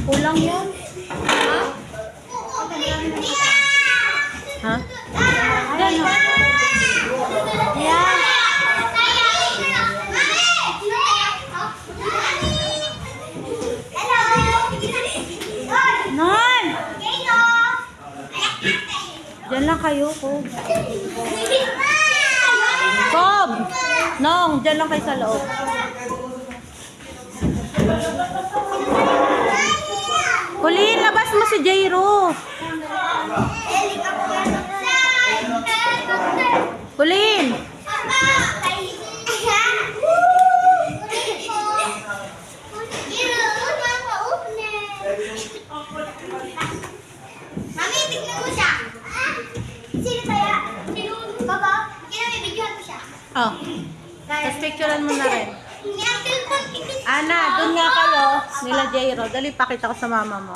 Kulang yun. Ha? Yan o. Yan. Non! Diyan lang kayo ko. Bob! Nong, diyan lang kayo sa loob. Kulin, labas mo si Jairo. Kulin! Mami, tignan mo siya. Sino kaya? Sino? Baba, kinamibigyan ko siya. Oh. Tapos picturean mo na rin. Ni Uncle Paul, Ana, dun nga kayo. Nila Jairo. Dali, pakita ko sa mama mo.